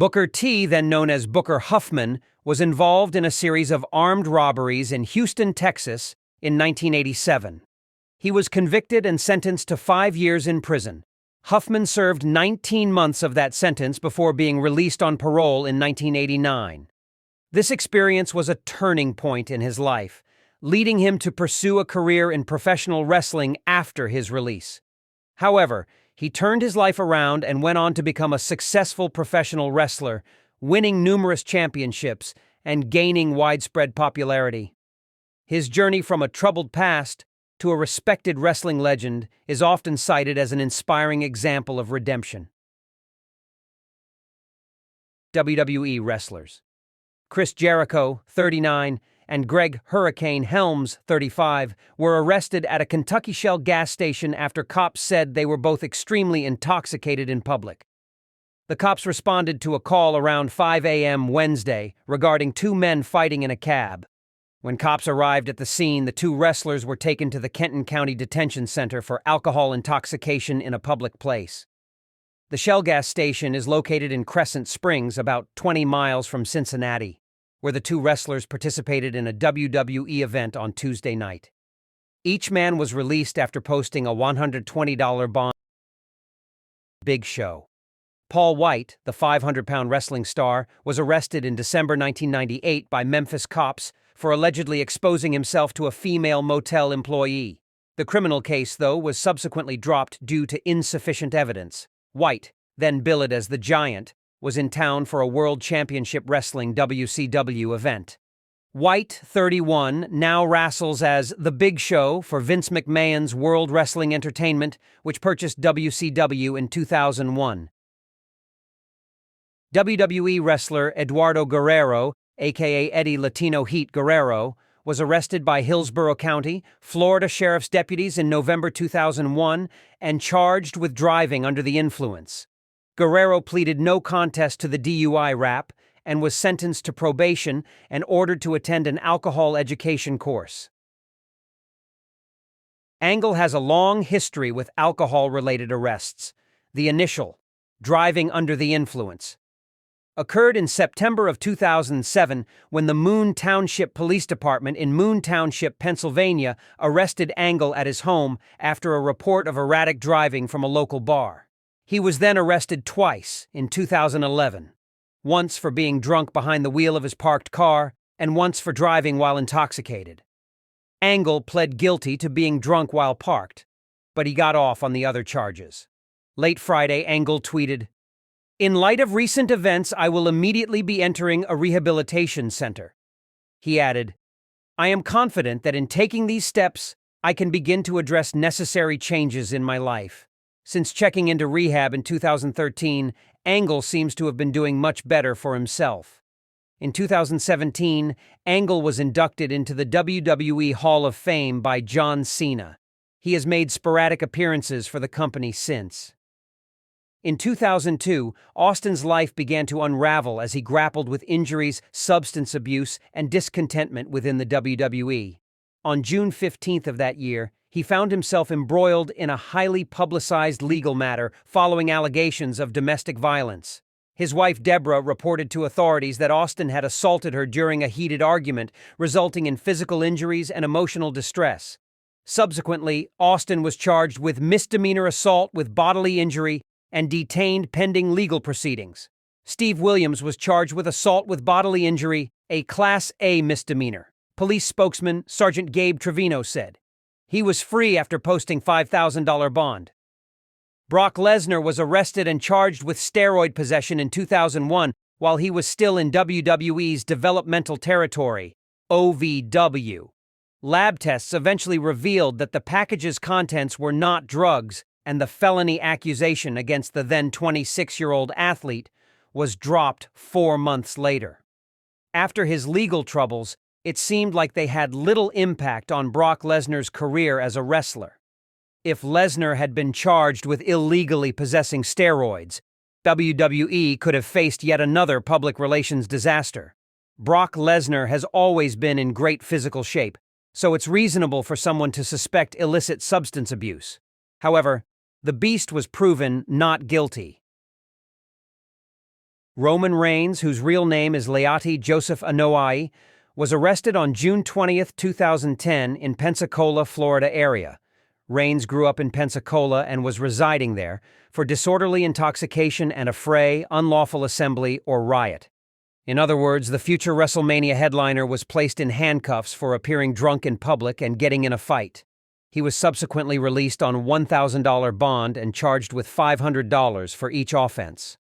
Booker T, then known as Booker Huffman, was involved in a series of armed robberies in Houston, Texas, in 1987. He was convicted and sentenced to 5 years in prison. Huffman served 19 months of that sentence before being released on parole in 1989. This experience was a turning point in his life, leading him to pursue a career in professional wrestling after his release. However, he turned his life around and went on to become a successful professional wrestler, winning numerous championships and gaining widespread popularity. His journey from a troubled past to a respected wrestling legend is often cited as an inspiring example of redemption. WWE wrestlers. Chris Jericho, 39, and Greg Hurricane Helms, 35, were arrested at a Kentucky Shell gas station after cops said they were both extremely intoxicated in public. The cops responded to a call around 5 a.m. Wednesday regarding 2 men fighting in a cab. When cops arrived at the scene, the 2 wrestlers were taken to the Kenton County Detention Center for alcohol intoxication in a public place. The Shell gas station is located in Crescent Springs, about 20 miles from Cincinnati, where the 2 wrestlers participated in a WWE event on Tuesday night. Each man was released after posting a $120 bond. Big Show. Paul White, the 500-pound wrestling star, was arrested in December 1998 by Memphis cops for allegedly exposing himself to a female motel employee. The criminal case, though, was subsequently dropped due to insufficient evidence. White, then billed as the Giant, was in town for a World Championship Wrestling WCW event. White, 31, now wrestles as The Big Show for Vince McMahon's World Wrestling Entertainment, which purchased WCW in 2001. WWE wrestler Eduardo Guerrero, aka Eddie Latino Heat Guerrero, was arrested by Hillsborough County, Florida Sheriff's deputies in November 2001 and charged with driving under the influence. Guerrero pleaded no contest to the DUI rap and was sentenced to probation and ordered to attend an alcohol education course. Angle has a long history with alcohol-related arrests. The initial, driving under the influence, occurred in September of 2007 when the Moon Township Police Department in Moon Township, Pennsylvania, arrested Angle at his home after a report of erratic driving from a local bar. He was then arrested twice in 2011, once for being drunk behind the wheel of his parked car and once for driving while intoxicated. Angle pled guilty to being drunk while parked, but he got off on the other charges. Late Friday, Angle tweeted, "In light of recent events, I will immediately be entering a rehabilitation center." He added, "I am confident that in taking these steps, I can begin to address necessary changes in my life." Since checking into rehab in 2013, Angle seems to have been doing much better for himself. In 2017, Angle was inducted into the WWE Hall of Fame by John Cena. He has made sporadic appearances for the company since. In 2002, Austin's life began to unravel as he grappled with injuries, substance abuse, and discontentment within the WWE. On June 15th of that year, he found himself embroiled in a highly publicized legal matter following allegations of domestic violence. His wife Deborah reported to authorities that Austin had assaulted her during a heated argument, resulting in physical injuries and emotional distress. Subsequently, Austin was charged with misdemeanor assault with bodily injury and detained pending legal proceedings. Steve Williams was charged with assault with bodily injury, a Class A misdemeanor. Police spokesman Sergeant Gabe Trevino said. He was free after posting $5,000 bond. Brock Lesnar was arrested and charged with steroid possession in 2001 while he was still in WWE's developmental territory, OVW. Lab tests eventually revealed that the package's contents were not drugs, and the felony accusation against the then 26-year-old athlete was dropped 4 months later. After his legal troubles, it seemed like they had little impact on Brock Lesnar's career as a wrestler. If Lesnar had been charged with illegally possessing steroids, WWE could have faced yet another public relations disaster. Brock Lesnar has always been in great physical shape, so it's reasonable for someone to suspect illicit substance abuse. However, the Beast was proven not guilty. Roman Reigns, whose real name is Leati Joseph Anoa'i, was arrested on June 20th, 2010 in Pensacola, Florida area. Reigns grew up in Pensacola and was residing there for disorderly intoxication and affray, unlawful assembly, or riot. In other words, the future WrestleMania headliner was placed in handcuffs for appearing drunk in public and getting in a fight. He was subsequently released on $1,000 bond and charged with $500 for each offense.